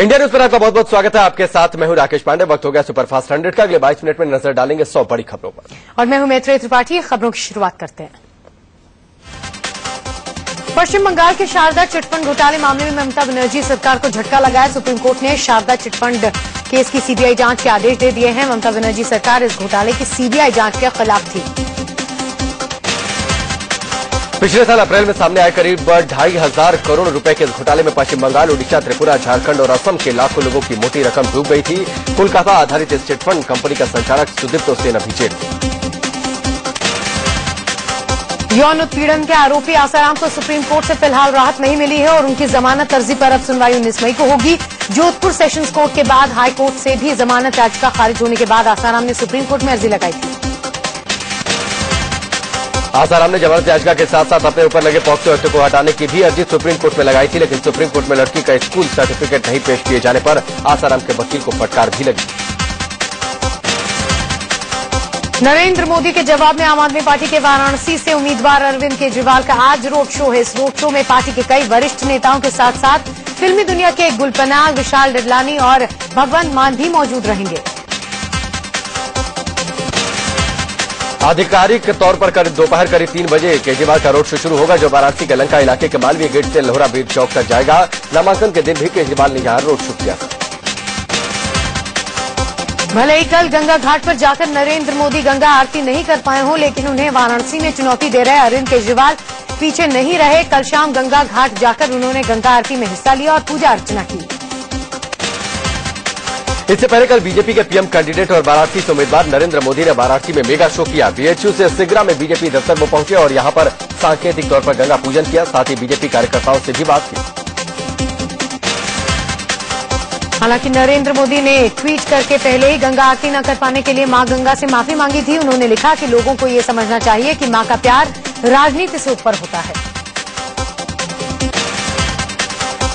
India news पर आपका बहुत बहुत स्वागत है। आपके साथ मैं हूं राकेश पांडे। वक्त हो गया सुपरफास्ट 100 का। अगले 22 मिनट में नजर डालेंगे 100 बड़ी खबरों पर और मैं हूं मैत्रेय त्रिपाठी। खबरों की शुरुआत करते हैं। पश्चिम बंगाल के शारदा चिटफंड घोटाले मामले में ममता बनर्जी सरकार को झटका लगाया। सुप्रीम कोर्ट ने शारदा चिटफंड केस की सीबीआई जांच के आदेश दे दिए हैं। ममता बनर्जी सरकार इस घोटाले की सीबीआई जांच के खिलाफ थी। पिछले साल अप्रैल में सामने आए करीब 2,500 करोड़ रुपए के इस घोटाले में पश्चिम बंगाल, उड़ीसा, त्रिपुरा, झारखंड और असम के लाखों लोगों की मोटी रकम डूब गई थी। कोलकाता आधारित इस चिटफंड कंपनी का संचालक सुदीप्त सेन अभी जेल। यौन उत्पीड़न के आरोपी आसाराम को सुप्रीम कोर्ट से फिलहाल राहत नहीं मिली है और उनकी जमानत अर्जी पर अब सुनवाई 19 मई को होगी। जोधपुर सेशंस कोर्ट के बाद हाई कोर्ट से भी जमानत याचिका खारिज होने के बाद आसाराम ने सुप्रीम कोर्ट में अर्जी लगाई थी। आसाराम ने जमानत याचिका के साथ साथ अपने ऊपर लगे पॉक्सो एक्ट को हटाने की भी अर्जी सुप्रीम कोर्ट में लगाई थी, लेकिन सुप्रीम कोर्ट में लड़की का स्कूल सर्टिफिकेट नहीं पेश किए जाने पर आसाराम के वकील को फटकार भी लगी। नरेंद्र मोदी के जवाब में आम आदमी पार्टी के वाराणसी से उम्मीदवार अरविंद केजरीवाल का आज रोड शो है। इस रोड शो में पार्टी के कई वरिष्ठ नेताओं के साथ साथ फिल्मी दुनिया के गुलपनाग, विशाल डडलानी और भगवंत मान भी मौजूद रहेंगे। आधिकारिक तौर पर दोपहर करीब 3 बजे केजरीवाल का रोड शो शुरू होगा, जो वाराणसी के लंका इलाके के मालवीय गेट से लोहरा ब्रिज चौक तक जाएगा। नामांकन के दिन भी केजरीवाल ने यहां रोड शो किया। भले ही कल गंगा घाट पर जाकर नरेंद्र मोदी गंगा आरती नहीं कर पाए हों, लेकिन उन्हें वाराणसी में चुनौती दे रहे अरविंद केजरीवाल पीछे नहीं रहे। कल शाम गंगा घाट जाकर उन्होंने गंगा आरती में हिस्सा लिया और पूजा अर्चना की। इससे पहले कल बीजेपी के पीएम कैंडिडेट और वाराणसी से उम्मीदवार नरेंद्र मोदी ने वाराणसी में मेगा शो किया। बीएचयू से सिगरा में बीजेपी दफ्तर में पहुंचे और यहां पर सांकेतिक तौर पर गंगा पूजन किया। साथ ही बीजेपी कार्यकर्ताओं से भी बात की। हालांकि नरेंद्र मोदी ने ट्वीट करके पहले ही गंगा आरती न कर पाने के लिए मां गंगा से माफी मांगी थी। उन्होंने लिखा कि लोगों को ये समझना चाहिए कि मां का प्यार राजनीति से ऊपर होता है।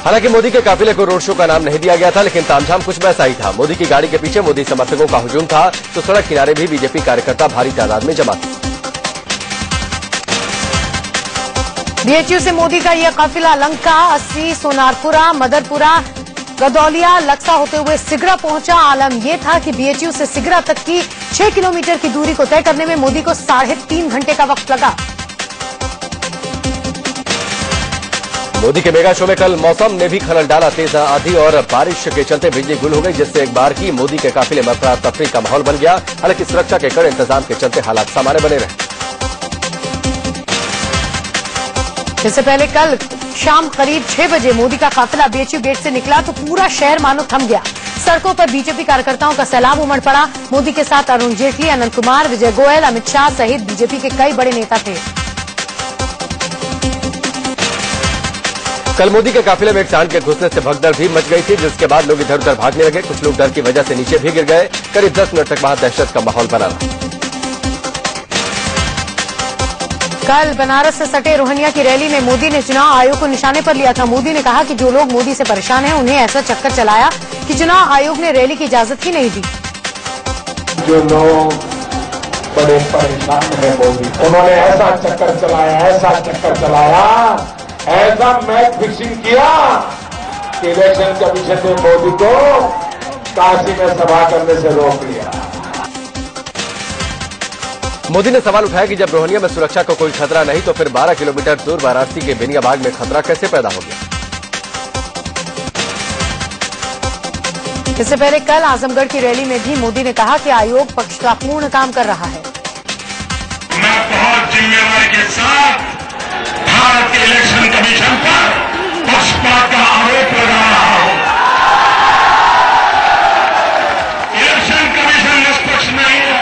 हालांकि मोदी के काफिले को रोड शो का नाम नहीं दिया गया था, लेकिन तामझाम कुछ वैसा ही था। मोदी की गाड़ी के पीछे मोदी समर्थकों का हुजूम था, तो सड़क किनारे भी बीजेपी कार्यकर्ता भारी तादाद में जमा थे। बीएचयू से मोदी का यह काफिला लंका, अस्सी, सोनारपुरा, मदरपुरा, गदौलिया, लक्सा होते हुए सिगरा पहुंचा। आलम यह था कि बीएचयू से सिगरा तक की 6 किलोमीटर की दूरी को तय करने में मोदी को 3.5 घंटे का वक्त लगा। मोदी के मेगा शो में कल मौसम ने भी खलल डाला। तेज आंधी और बारिश के चलते बिजली गुल हो गई, जिससे एक बार ही मोदी के काफिले में अफरा तफरी का माहौल बन गया। हालांकि सुरक्षा के कड़े इंतजाम के चलते हालात सामान्य बने रहे। इससे पहले कल शाम करीब 6 बजे मोदी का काफिला बीएचयू गेट से निकला तो पूरा शहर मानो थम गया। सड़कों पर बीजेपी कार्यकर्ताओं का सैलाब उमड़ पड़ा। मोदी के साथ अरुण जेटली, अनंत कुमार, विजय गोयल, अमित शाह सहित बीजेपी के कई बड़े नेता थे। कल मोदी के काफिले में एक सांड के घुसने से भगदड़ भी मच गई थी, जिसके बाद लोग इधर उधर भागने लगे। कुछ लोग डर की वजह से नीचे भी गिर गए। करीब 10 मिनट तक वहां दहशत का माहौल बना रहा। कल बनारस से सटे रोहनिया की रैली में मोदी ने चुनाव आयोग को निशाने पर लिया था। मोदी ने कहा कि जो लोग मोदी से परेशान हैं, उन्हें ऐसा चक्कर चलाया कि चुनाव आयोग ने रैली की इजाजत ही नहीं दी। जो लोग बड़े परेशान हैं मोदी, उन्होंने ऐसा चक्कर चलाया, ऐसा मैच फिक्सिंग किया कि इलेक्शन कमीशन ने मोदी को काशी में सभा करने से रोक लिया। मोदी ने सवाल उठाया कि जब रोहनिया में सुरक्षा को कोई खतरा नहीं, तो फिर 12 किलोमीटर दूर वाराणसी के बेनियाबाग में खतरा कैसे पैदा हो गया। इससे पहले कल आजमगढ़ की रैली में भी मोदी ने कहा कि आयोग पक्षपातपूर्ण काम कर रहा है। मैं बहुत जिम्मेवारी के साथ भारत के इलेक्शन कमीशन पर पक्षपात का आरोप लगा रहा हूं। इलेक्शन कमीशन निष्पक्ष नहीं है।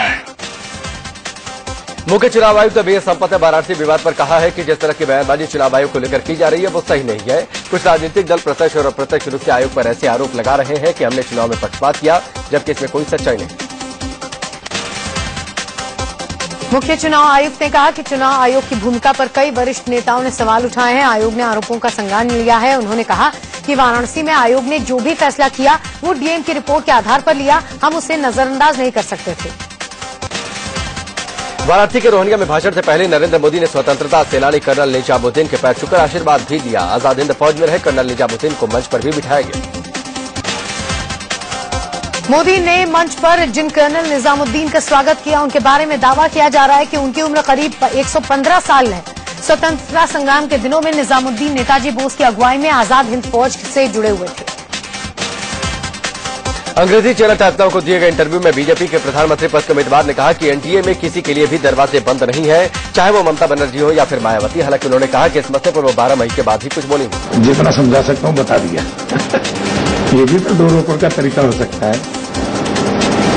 मुख्य चुनाव आयुक्त बीएस संपत ने वाराणसी विवाद पर कहा है कि जिस तरह की बयानबाजी चुनाव आयोग को लेकर की जा रही है, वो सही नहीं है। कुछ राजनीतिक दल प्रत्यक्ष और अप्रत्यक्ष रूप से आयोग पर ऐसे आरोप लगा रहे हैं कि हमने चुनाव में पक्षपात किया, जबकि इसमें कोई सच्चाई नहीं। मुख्य चुनाव आयुक्त ने कहा कि चुनाव आयोग की भूमिका पर कई वरिष्ठ नेताओं ने सवाल उठाए हैं। आयोग ने आरोपों का संज्ञान लिया है। उन्होंने कहा कि वाराणसी में आयोग ने जो भी फैसला किया वो डीएम की रिपोर्ट के आधार पर लिया, हम उसे नजरअंदाज नहीं कर सकते थे। वाराणसी के रोहनिया में भाषण से पहले नरेंद्र मोदी ने स्वतंत्रता सेनानी कर्नल निजामुद्दीन के पैर छूकर आशीर्वाद भी दिया। आजाद हिंद फौज में रहे कर्नल निजामुद्दीन को मंच पर भी बिठाया गया। मोदी ने मंच पर जिन कर्नल निजामुद्दीन का स्वागत किया, उनके बारे में दावा किया जा रहा है कि उनकी उम्र करीब 115 साल है। स्वतंत्रता संग्राम के दिनों में निजामुद्दीन नेताजी बोस की अगुवाई में आजाद हिंद फौज से जुड़े हुए थे। अंग्रेजी चैनल टाइम्स नाउ को दिए गए इंटरव्यू में बीजेपी के प्रधानमंत्री पद के उम्मीदवार ने कहा कि एनडीए में किसी के लिए भी दरवाजे बंद नहीं है, चाहे वो ममता बनर्जी हो या फिर मायावती। हालांकि उन्होंने कहा कि इस मसले पर वो 12 मई के बाद ही कुछ बोलेंगे। जितना समझा सकता हूँ बता दिया। ये भी तो दो रोकड़ का तरीका हो सकता है,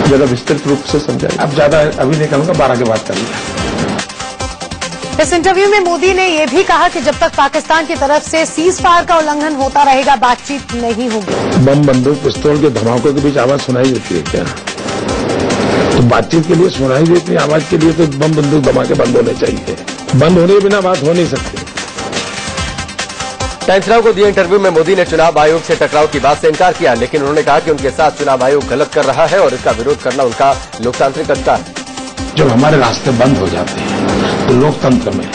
ज्यादा विस्तृत रूप से समझाए। अब ज्यादा अभी नहीं करूंगा, 12 के बाद करूंगा। इस इंटरव्यू में मोदी ने यह भी कहा कि जब तक पाकिस्तान की तरफ से सीज फायर का उल्लंघन होता रहेगा, बातचीत नहीं होगी। बम बंदूक पिस्तौल के धमाकों के बीच आवाज सुनाई देती है क्या? तो बातचीत के लिए सुनाई देती आवाज के लिए तो बम बंदूक धमाके बंद होने चाहिए। बंद होने के बिना बात हो नहीं सकती। टाइम्स नाउ को दिए इंटरव्यू में मोदी ने चुनाव आयोग से टकराव की बात से इनकार किया, लेकिन उन्होंने कहा कि उनके साथ चुनाव आयोग गलत कर रहा है और इसका विरोध करना उनका लोकतांत्रिक अधिकार है। जब हमारे रास्ते बंद हो जाते हैं तो लोकतंत्र में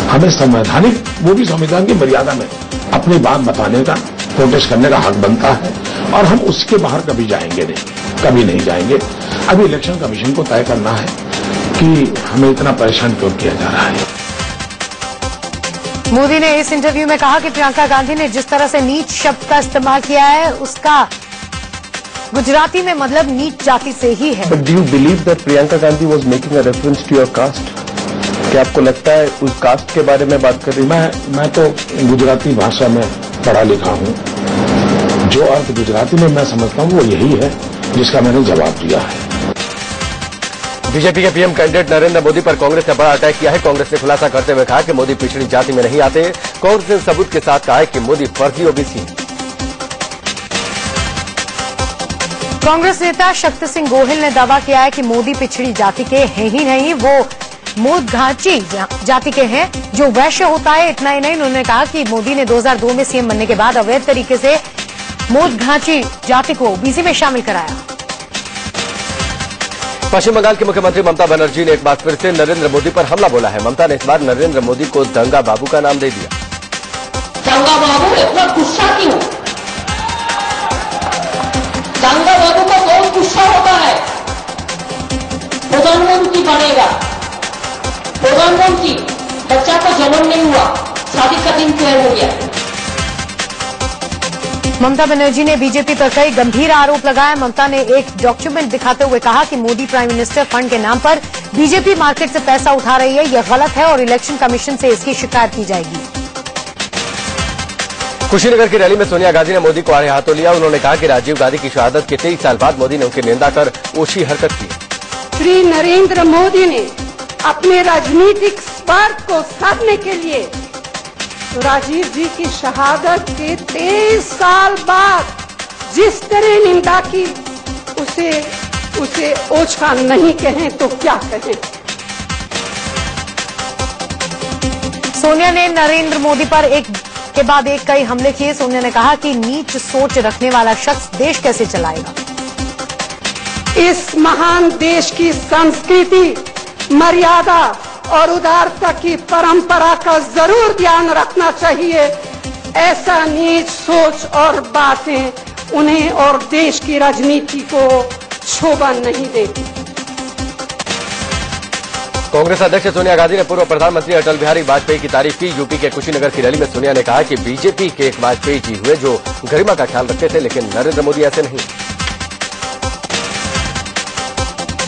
हमें संवैधानिक, वो भी संविधान की मर्यादा में अपनी बात बताने का, प्रोटेस्ट करने का हक बनता है और हम उसके बाहर कभी जाएंगे नहीं, कभी नहीं जाएंगे। अभी इलेक्शन कमीशन को तय करना है कि हमें इतना परेशान क्यों किया जा रहा है। मोदी ने इस इंटरव्यू में कहा कि प्रियंका गांधी ने जिस तरह से नीच शब्द का इस्तेमाल किया है, उसका गुजराती में मतलब नीच जाति से ही है। But do you believe that Priyanka Gandhi was making a reference to your caste? क्या आपको लगता है उस कास्ट के बारे में बात कर रही है? मैं तो गुजराती भाषा में पढ़ा लिखा हूँ। जो अर्थ गुजराती में मैं समझता हूँ वो यही है जिसका मैंने जवाब दिया है। बीजेपी के पीएम कैंडिडेट नरेंद्र मोदी पर कांग्रेस ने बड़ा अटैक किया है। कांग्रेस ने खुलासा करते हुए कहा कि मोदी पिछड़ी जाति में नहीं आते। कांग्रेस ने सबूत के साथ कहा है कि मोदी फर्जी ओबीसी है। कांग्रेस नेता शक्ति सिंह गोहिल ने दावा किया है कि मोदी पिछड़ी जाति के हैं ही नहीं, वो मोदघाची जाति के हैं जो वैश्य होता है। इतना ही नहीं, उन्होंने कहा कि मोदी ने 2002 में सीएम बनने के बाद अवैध तरीके से मोदघाची जाति को ओबीसी में शामिल कराया। पश्चिम बंगाल की मुख्यमंत्री ममता बनर्जी ने एक बार फिर से नरेंद्र मोदी पर हमला बोला है। ममता ने इस बार नरेंद्र मोदी को दंगा बाबू का नाम दे दिया। दंगा बाबू, इतना गुस्सा क्यों? दंगा बाबू का बहुत गुस्सा होता है। प्रधानमंत्री बनेगा, प्रधानमंत्री, बच्चा का जन्म नहीं हुआ, शादी का दिन तय हो गया। ममता बनर्जी ने बीजेपी पर कई गंभीर आरोप लगाए। ममता ने एक डॉक्यूमेंट दिखाते हुए कहा कि मोदी प्राइम मिनिस्टर फंड के नाम पर बीजेपी मार्केट से पैसा उठा रही है, यह गलत है और इलेक्शन कमीशन से इसकी शिकायत की जाएगी। कुशीनगर की रैली में सोनिया गांधी ने मोदी को आड़े हाथों लिया। उन्होंने कहा कि राजीव गांधी की शहादत के 23 साल बाद मोदी ने उनकी निंदा कर ओछी हरकत की। श्री नरेंद्र मोदी ने अपने राजनीतिक स्वार्थ को साधने के लिए राजीव जी की शहादत के 23 साल बाद जिस तरह निंदा की, उसे ओछा नहीं कहें तो क्या कहें। सोनिया ने नरेंद्र मोदी पर एक के बाद एक कई हमले किए। सोनिया ने कहा कि नीच सोच रखने वाला शख्स देश कैसे चलाएगा। इस महान देश की संस्कृति, मर्यादा और उदारता की परंपरा का जरूर ध्यान रखना चाहिए। ऐसा नीच सोच और बातें उन्हें और देश की राजनीति को शोभा नहीं देती। कांग्रेस अध्यक्ष सोनिया गांधी ने पूर्व प्रधानमंत्री अटल बिहारी वाजपेयी की तारीफ की। यूपी के कुशीनगर की रैली में सोनिया ने कहा कि बीजेपी के एक वाजपेयी जी हुए जो गरिमा का ख्याल रखते थे, लेकिन नरेंद्र मोदी ऐसे नहीं।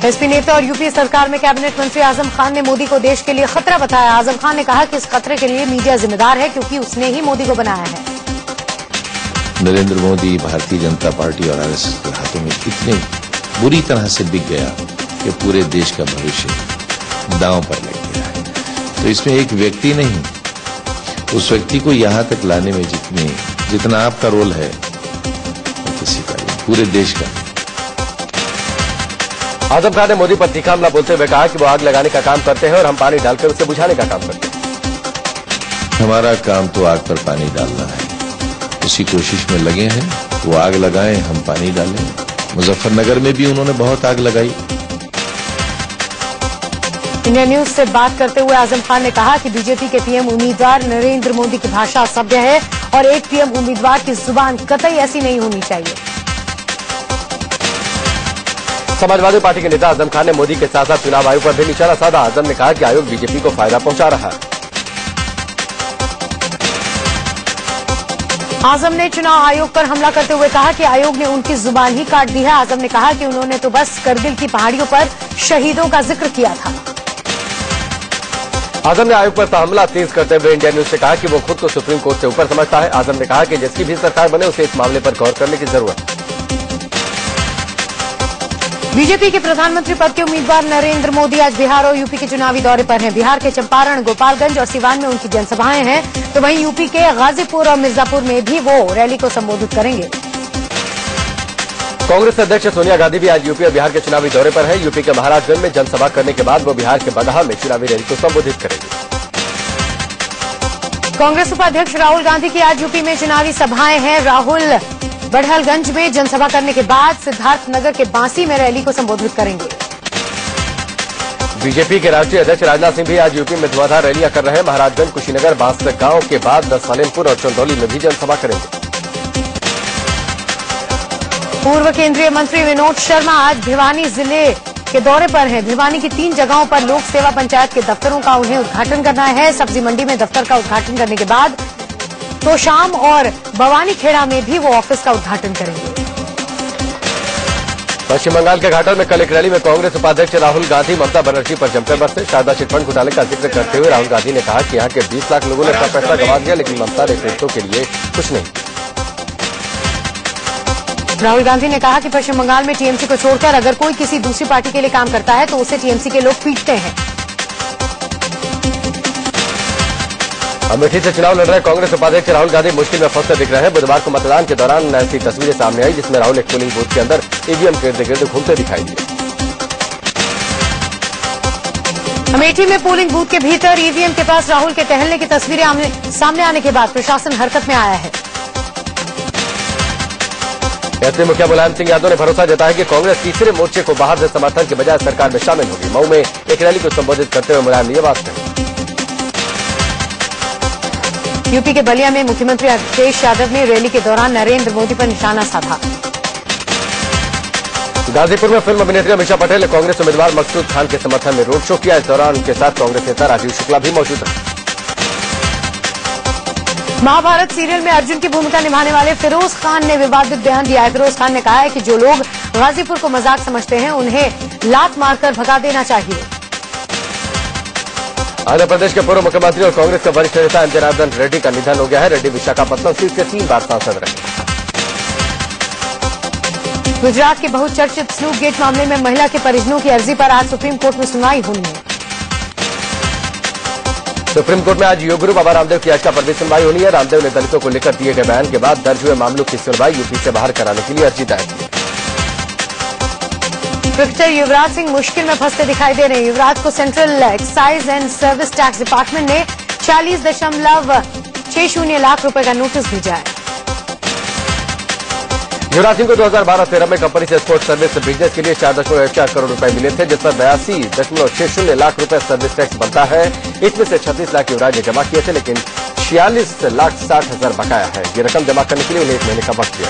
एसपी नेता और यूपी सरकार में कैबिनेट मंत्री आजम खान ने मोदी को देश के लिए खतरा बताया। आजम खान ने कहा कि इस खतरे के लिए मीडिया जिम्मेदार है, क्योंकि उसने ही मोदी को बनाया है। नरेंद्र मोदी भारतीय जनता पार्टी और आरएसएस के हाथों में इतने बुरी तरह से बिक गया कि पूरे देश का भविष्य दांव पर लग गया है। तो इसमें एक व्यक्ति नहीं, उस व्यक्ति को यहां तक लाने में जितना आपका रोल है, किसी का नहीं, पूरे देश का। आजम खान ने मोदी पर तीखा हमला बोलते हुए कहा कि वो आग लगाने का काम करते हैं और हम पानी डालकर उसे बुझाने का काम करते हैं। हमारा काम तो आग पर पानी डालना है, उसी कोशिश में लगे हैं। वो आग लगाएं, हम पानी डालें। मुजफ्फरनगर में भी उन्होंने बहुत आग लगाई। इंडिया न्यूज से बात करते हुए आजम खान ने कहा कि बीजेपी के पीएम उम्मीदवार नरेंद्र मोदी की भाषा असभ्य है और एक पीएम उम्मीदवार की जुबान कतई ऐसी नहीं होनी चाहिए। समाजवादी पार्टी के नेता आजम खान ने मोदी के साथ साथ चुनाव आयोग पर भी निशाना साधा। आजम ने कहा कि आयोग बीजेपी को फायदा पहुंचा रहा है। आजम ने चुनाव आयोग पर हमला करते हुए कहा कि आयोग ने उनकी जुबान ही काट दी है। आजम ने कहा कि उन्होंने तो बस करगिल की पहाड़ियों पर शहीदों का जिक्र किया था। आजम ने आयोग पर हमला तेज करते हुए इंडिया न्यूज से कहा कि वो खुद को सुप्रीम कोर्ट से ऊपर समझता है। आजम ने कहा कि जिसकी भी सरकार बने उसे इस मामले पर गौर करने की जरूरत है। बीजेपी के प्रधानमंत्री पद के उम्मीदवार नरेंद्र मोदी आज बिहार और यूपी के चुनावी दौरे पर हैं। बिहार के चंपारण, गोपालगंज और सिवान में उनकी जनसभाएं हैं, तो वहीं यूपी के गाजीपुर और मिर्जापुर में भी वो रैली को संबोधित करेंगे। कांग्रेस अध्यक्ष सोनिया गांधी भी आज यूपी और बिहार के चुनावी दौरे पर है। यूपी के महाराजगंज में जनसभा करने के बाद वो बिहार के बगहा में चुनावी रैली को संबोधित करेंगे। कांग्रेस उपाध्यक्ष राहुल गांधी की आज यूपी में चुनावी सभाएं हैं। राहुल बड़हलगंज में जनसभा करने के बाद सिद्धार्थनगर के बांसी में रैली को संबोधित करेंगे। बीजेपी के राष्ट्रीय अध्यक्ष राजनाथ सिंह भी आज यूपी में धुआंधार रैलियां कर रहे हैं। महाराजगंज, कुशीनगर, बांसगांव के बाद सलेमपुर और चंदौली में भी जनसभा करेंगे। पूर्व केंद्रीय मंत्री विनोद शर्मा आज भिवानी जिले के दौरे पर हैं। भिवानी की 3 जगहों पर लोक सेवा पंचायत के दफ्तरों का उन्हें उद्घाटन करना है। सब्जी मंडी में दफ्तर का उद्घाटन करने के बाद तो शाम और भवानी खेड़ा में भी वो ऑफिस का उद्घाटन करेंगे। पश्चिम बंगाल के घाटल में कल एक रैली में कांग्रेस उपाध्यक्ष राहुल गांधी ममता बनर्जी पर जमकर बरसे। शारदा चिटफंड घोटाले का जिक्र करते हुए राहुल गांधी ने कहा कि यहाँ के 20 लाख लोगों ने अपना पैसा गंवा दिया, लेकिन ममता ने पीड़ितों के लिए कुछ नहीं। राहुल गांधी ने कहा कि पश्चिम बंगाल में टीएमसी को छोड़कर अगर कोई किसी दूसरी पार्टी के लिए काम करता है तो उसे टीएमसी के लोग पीटते हैं। अमेठी से चुनाव लड़ रहे कांग्रेस उपाध्यक्ष राहुल गांधी मुश्किल में फंसते दिख रहे हैं। बुधवार को मतदान के दौरान ऐसी तस्वीरें सामने आई जिसमें राहुल एक पोलिंग बूथ के अंदर ईवीएम के इर्द गिर्द घूमते दिखाई दिए। अमेठी में पोलिंग बूथ के भीतर ईवीएम के पास राहुल के टहलने की तस्वीरें सामने आने के बाद प्रशासन हरकत में आया है। ऐसे मुखिया मुलायम सिंह यादव ने भरोसा जताया कि कांग्रेस तीसरे मोर्चे को बाहर से समर्थन के बजाय सरकार में शामिल होगी। मऊ में एक रैली को संबोधित करते हुए मुलायम ने यह बात कही। यूपी के बलिया में मुख्यमंत्री अखिलेश यादव ने रैली के दौरान नरेंद्र मोदी पर निशाना साधा। गाजीपुर में फिल्म अभिनेत्री अमीषा पटेल ने कांग्रेस उम्मीदवार मकसूद खान के समर्थन में रोड शो किया। इस दौरान उनके साथ कांग्रेस नेता राजीव शुक्ला भी मौजूद रहे। महाभारत सीरियल में अर्जुन की भूमिका निभाने वाले फिरोज खान ने विवादित बयान दिया है। फिरोज खान ने कहा है कि जो लोग गाजीपुर को मजाक समझते हैं उन्हें लात मारकर भगा देना चाहिए। आंध्र प्रदेश के पूर्व मुख्यमंत्री और कांग्रेस के वरिष्ठ नेता एम जनार्दन रेड्डी का निधन हो गया है। रेड्डी विशाखापत्तनम सीट से 3 बार सांसद रहे। गुजरात के बहुचर्चित स्नूप गेट मामले में महिला के परिजनों की अर्जी पर आज सुप्रीम कोर्ट में सुनवाई होनी है। सुप्रीम कोर्ट में आज योग गुरु बाबा रामदेव की याचिका पर भी सुनवाई होनी है। रामदेव ने दलितों को लेकर दिए गए बयान के बाद दर्ज हुए मामलों की सुनवाई यूपी से बाहर कराने के लिए अर्जी दायर की। क्रिकेटर युवराज सिंह मुश्किल में फंसते दिखाई दे रहे हैं। युवराज को central excise and service tax department ने 40.60 लाख रुपए का नोटिस भेजा है। युवराज सिंह को 2012-13 में कंपनी से स्पोर्ट्स सर्विस बिजनेस के लिए 4.4 करोड़ रुपए मिले थे, जिस पर 82.60 लाख रुपए सर्विस टैक्स बनता है। इसमें से 36 लाख युवराज ने जमा किए थे, लेकिन 46,60,000 बकाया है। ये रकम जमा करने के लिए उन्हें 1 महीने का वक्त दिया।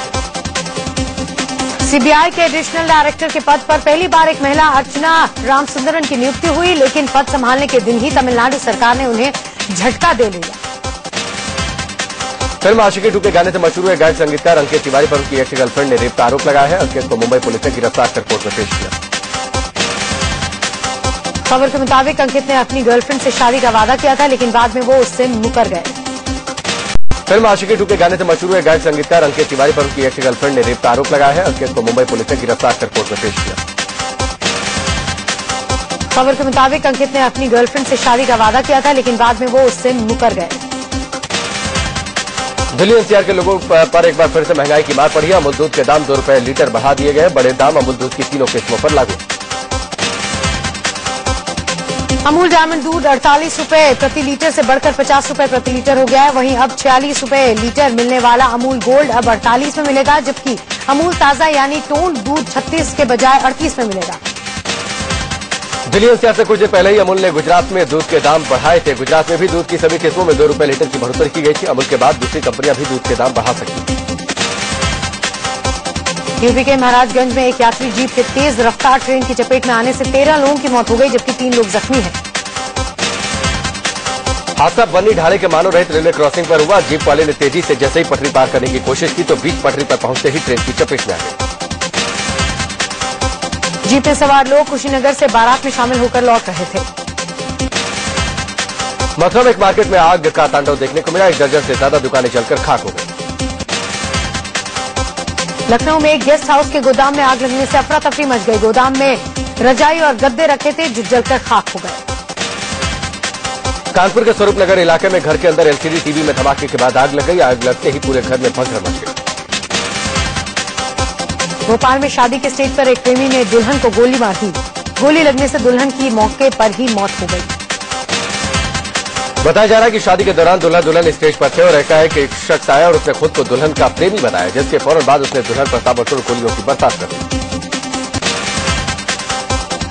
सीबीआई के एडिशनल डायरेक्टर के पद पर पहली बार एक महिला अर्चना रामसुंदरन की नियुक्ति हुई, लेकिन पद संभालने के दिन ही तमिलनाडु सरकार ने उन्हें झटका दे दिया। फिल्म आशिकी 2 के गाने से मशहूर हुए गायक संगीतकार अंकित तिवारी पर उनकी एक्स गर्लफ्रेंड ने रेप का आरोप लगाया है। अंकित को मुंबई पुलिस ने गिरफ्तार कर कोर्ट में पेश किया। खबर के मुताबिक अंकित ने अपनी गर्लफ्रेंड से शादी का वादा किया था, लेकिन बाद में वो उससे मुकर गए। फिल्म आशिकी 2 के गाने से मशहूर हुए गायक संगीतकार अंकित तिवारी पर उनकी एक्स गर्लफ्रेंड ने रेप का आरोप लगाया है। अंकित को मुंबई पुलिस ने गिरफ्तार कर कोर्ट में पेश किया। खबर के मुताबिक अंकित ने अपनी गर्लफ्रेंड से शादी का वादा किया था, लेकिन बाद में वो उससे मुकर गए। दिल्ली एनसीआर के लोगों पर एक बार फिर से महंगाई की मार पड़ी है। अमूल दूध के दाम 2 रुपए लीटर बढ़ा दिए गए। बड़े दाम अमूल दूध की तीनों किस्मों पर लागू। अमूल डायमंड दूध 48 रुपए प्रति लीटर से बढ़कर 50 रुपए प्रति लीटर हो गया है। वहीं अब 46 रुपए लीटर मिलने वाला अमूल गोल्ड अब 48 में मिलेगा, जबकि अमूल ताजा यानी टोन दूध 36 के बजाय 38 में मिलेगा। दिल्ली एनसीआर से कुछ देर पहले ही अमूल ने गुजरात में दूध के दाम बढ़ाए थे। गुजरात में भी दूध की सभी किस्मों में 2 रुपए लीटर की बढ़ोतरी की गई थी। अमूल के बाद दूसरी कंपनियां भी दूध के दाम बढ़ा सकती हैं। यूपी के महाराजगंज में एक यात्री जीप के तेज रफ्तार ट्रेन की चपेट में आने से 13 लोगों की मौत हो गई, जबकि 3 लोग जख्मी हैं। हादसा बन्नी ढाले के मानव रहित रेलवे क्रॉसिंग पर हुआ। जीप वाले ने तेजी से जैसे ही पटरी पार करने की कोशिश की तो बीच पटरी पर पहुंचते ही ट्रेन की चपेट में आ गए। जीप में सवार लोग कुशीनगर से बारात में शामिल होकर लौट रहे थे। मथुरा में एक मार्केट में आग का तांडव देखने को मिला। 1 दर्जन से ज्यादा दुकानें जलकर खाक हो गई। लखनऊ में एक गेस्ट हाउस के गोदाम में आग लगने से अफरा तफरी मच गई। गोदाम में रजाई और गद्दे रखे थे जो जलकर खाक हो गए। कानपुर के स्वरूप नगर इलाके में घर के अंदर एलसीडी टीवी में धमाके के बाद आग लग गई। आग लगते ही पूरे घर में भगदड़ मच गई। भोपाल में शादी के स्टेज पर एक प्रेमी ने दुल्हन को गोली मार दी। गोली लगने से दुल्हन की मौके पर ही मौत हो गई। बताया जा रहा है कि शादी के दौरान दुल्हा दुल्हन स्टेज पर थे और ऐसा है कि एक शख्स आया और उसने खुद को दुल्हन का प्रेमी बताया, जिसके फौरन बाद उसने दुल्हन पर ताबड़तोड़ गोलियों की बरसात कर दी।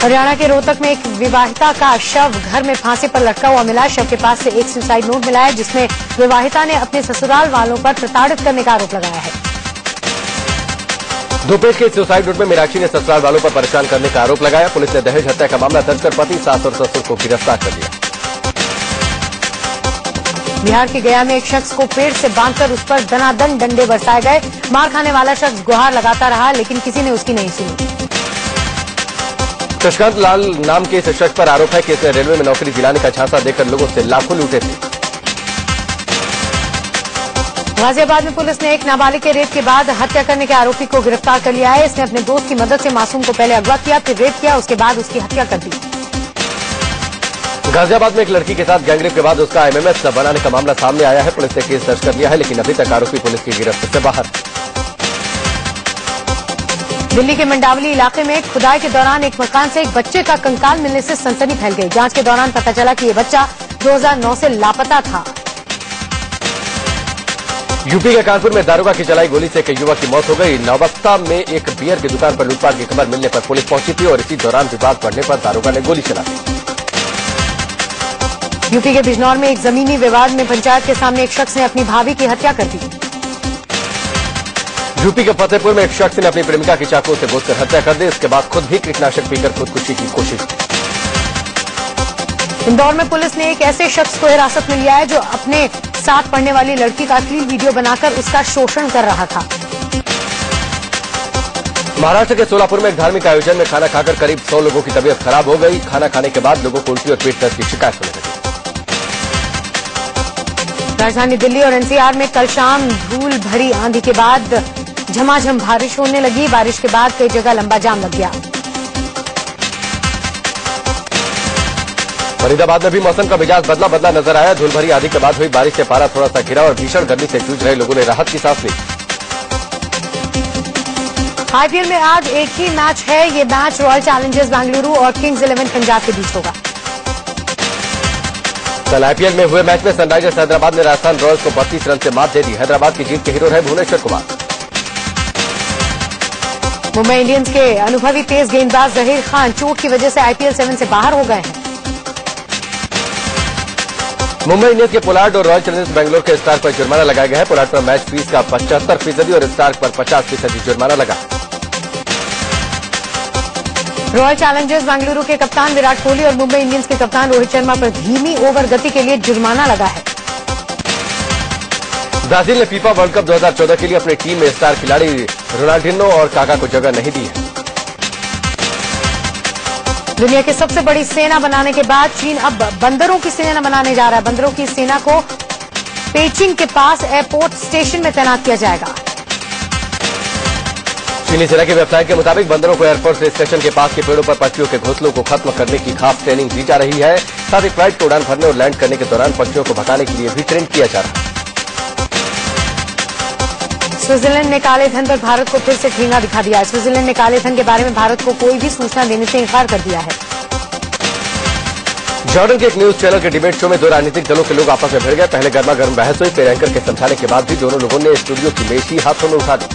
हरियाणा के रोहतक में एक विवाहिता का शव घर में फांसी पर लटका हुआ मिला। शव के पास से एक सुसाइड नोट मिला है, जिसमें विवाहिता ने अपने ससुराल वालों पर प्रताड़ित करने का आरोप लगाया है। दोपेश के सुसाइड नोट में मीनाक्षी ने ससुराल वालों पर परेशान करने का आरोप लगाया। पुलिस ने दहेज हत्या का मामला दर्ज कर पति, सास और ससुर को गिरफ्तार कर लिया। बिहार के गया में एक शख्स को पेड़ से बांधकर उस पर दनादन डंडे बरसाए गए। मार खाने वाला शख्स गुहार लगाता रहा, लेकिन किसी ने उसकी नहीं सुनी। शशकांत लाल नाम के इस शख्स पर आरोप है कि इसने रेलवे में नौकरी दिलाने का झांसा देकर लोगों से लाखों लूटे थे। गाजियाबाद में पुलिस ने एक नाबालिग के रेप के बाद हत्या करने के आरोपी को गिरफ्तार कर लिया है। इसने अपने दोस्त की मदद से मासूम को पहले अगवा किया, फिर रेप किया, उसके बाद उसकी हत्या कर दी। गाजियाबाद में एक लड़की के साथ गैंगरेप के बाद उसका एमएमएस बनाने का मामला सामने आया है। पुलिस ने केस दर्ज कर लिया है, लेकिन अभी तक आरोपी पुलिस की गिरफ्त से बाहर। दिल्ली के मंडावली इलाके में खुदाई के दौरान एक मकान से एक बच्चे का कंकाल मिलने से सनसनी फैल गई। जांच के दौरान पता चला कि ये बच्चा 2009 से लापता था। यूपी के कानपुर में दारोगा की चलाई गोली से एक युवक की मौत हो गई। नौबस्ता में एक बियर की दुकान पर लूटपाट की खबर मिलने पर पुलिस पहुंची थी और इसी दौरान विवाद बढ़ने पर दारोगा ने गोली चला दी। यूपी के बिजनौर में एक जमीनी विवाद में पंचायत के सामने एक शख्स ने अपनी भाभी की हत्या कर दी। यूपी के फतेहपुर में एक शख्स ने अपनी प्रेमिका की चाकू से गोदकर हत्या कर दी। इसके बाद खुद भी कीटनाशक पीकर खुदकुशी की कोशिश की। इंदौर में पुलिस ने एक ऐसे शख्स को हिरासत में लिया है जो अपने साथ पढ़ने वाली लड़की का अश्लील वीडियो बनाकर उसका शोषण कर रहा था। महाराष्ट्र के सोलापुर में एक धार्मिक आयोजन में खाना खाकर करीब 100 लोगों की तबीयत खराब हो गई। खाना खाने के बाद लोगों को उल्टी और पेट दर्द की शिकायत होने लगी। राजधानी दिल्ली और एनसीआर में कल शाम धूल भरी आंधी के बाद झमाझम बारिश होने लगी। बारिश के बाद कई जगह लंबा जाम लग गया। फरीदाबाद में भी मौसम का मिजाज बदला बदला नजर आया। धूल भरी आंधी के बाद हुई बारिश से पारा थोड़ा सा गिरा और भीषण गर्मी से जूझ रहे लोगों ने राहत की सांस ली। आईपीएल में आज एक ही मैच है। ये मैच रॉयल चैलेंजर्स बेंगलुरु और किंग्स 11 पंजाब के बीच होगा। कल आईपीएल में हुए मैच में सनराइजर्स हैदराबाद ने राजस्थान रॉयल्स को 32 रन से मात दे दी। हैदराबाद की जीत के हीरो रहे भुवनेश्वर कुमार। मुंबई इंडियंस के अनुभवी तेज गेंदबाज जहीर खान चोट की वजह से आईपीएल 7 से बाहर हो गए हैं। मुंबई इंडियंस के पोलार्ड और रॉयल चैलेंजर्स बेंगलोर के स्टार्क पर जुर्माना लगाया गया है। पोलार्ड पर मैच फीस का 75% और स्टार्क पर 50% जुर्माना लगा। रॉयल चैलेंजर्स बेंगलुरु के कप्तान विराट कोहली और मुंबई इंडियंस के कप्तान रोहित शर्मा पर धीमी ओवर गति के लिए जुर्माना लगा है। ब्राजील ने फीफा वर्ल्ड कप 2014 के लिए अपनी टीम में स्टार खिलाड़ी रोनाल्डिनो और काका को जगह नहीं दी है। दुनिया की सबसे बड़ी सेना बनाने के बाद चीन अब बंदरों की सेना बनाने जा रहा है। बंदरों की सेना को पेचिंग के पास एयरपोर्ट स्टेशन में तैनात किया जाएगा। चीनी सेना की वेबसाइट के मुताबिक बंदरों को एयरपोर्ट स्टेशन के पास के पेड़ों पर पक्षियों के घोंसलों को खत्म करने की खास ट्रेनिंग दी जा रही है। साथ ही फ्लाइट को उड़ान भरने और लैंड करने के दौरान पक्षियों को भगाने के लिए भी ट्रेन किया जा रहा है। स्विट्जरलैंड ने काले धन पर भारत को फिर से ठेंगा दिखा दिया है। स्विट्जरलैंड ने काले धन के बारे में भारत को कोई भी सूचना देने से इंकार कर दिया है। जॉर्डन के एक न्यूज चैनल के डिबेट शो में 2 राजनीतिक दलों के लोग आपस में भिड़ गए। पहले गर्मा गर्म बहस हुई, फिर एंकर के समझाने के बाद भी दोनों लोगों ने स्टूडियो की मेज ही हाथों में उठा दी।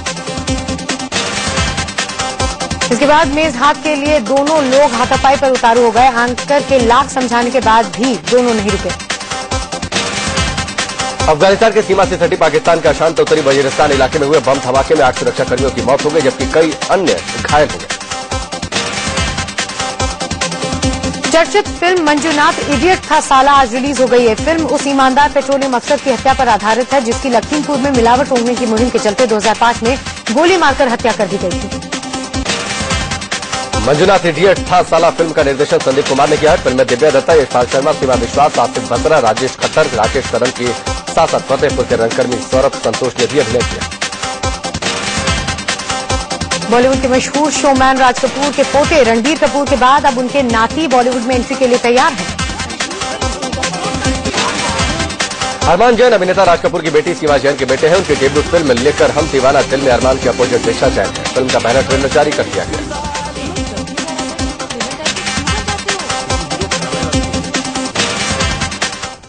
इसके बाद मेज हाथ के लिए दोनों लोग हाथापाई पर उतारू हो गए। एंकर के लाख समझाने के बाद भी दोनों नहीं रुके। अफगानिस्तान के सीमा से सटी पाकिस्तान के अशांत उत्तरी वजीरिस्तान इलाके में हुए बम धमाके में 8 सुरक्षाकर्मियों की मौत हो गई, जबकि कई अन्य घायल हो गए। चर्चित फिल्म मंजूनाथ इडियट था साला आज रिलीज हो गई है। फिल्म उस ईमानदार पेट्रोलियम अफसर की हत्या पर आधारित है जिसकी लखीमपुर में मिलावट रोकने की मुहिम के चलते 2005 में गोली मारकर हत्या कर दी गई थी। मंजूनाथ इडियट था साला फिल्म का निर्देशन संदीप कुमार ने किया है। फिल्म में दिव्या दत्ता, यशपाल शर्मा, सीमा विश्वास, आसिफ बसरा, राजेश खट्टर, राकेश कदम के साथ साथ फतेहपुर के रंगकर्मी सौरभ संतोष ने भी अभिनय किया। बॉलीवुड के मशहूर शोमैन राज कपूर के पोते रणबीर कपूर के बाद अब उनके नाती बॉलीवुड में एंट्री के लिए तैयार हैं। अरमान जैन अभिनेता राज कपूर की बेटी सीमा जैन के बेटे हैं। उनकी डेब्यू फिल्म लेकर हम दीवाना दिल में अरमान के अपोजिट दिशा जैन है। फिल्म का पहला ट्रेलर जारी कर दिया गया।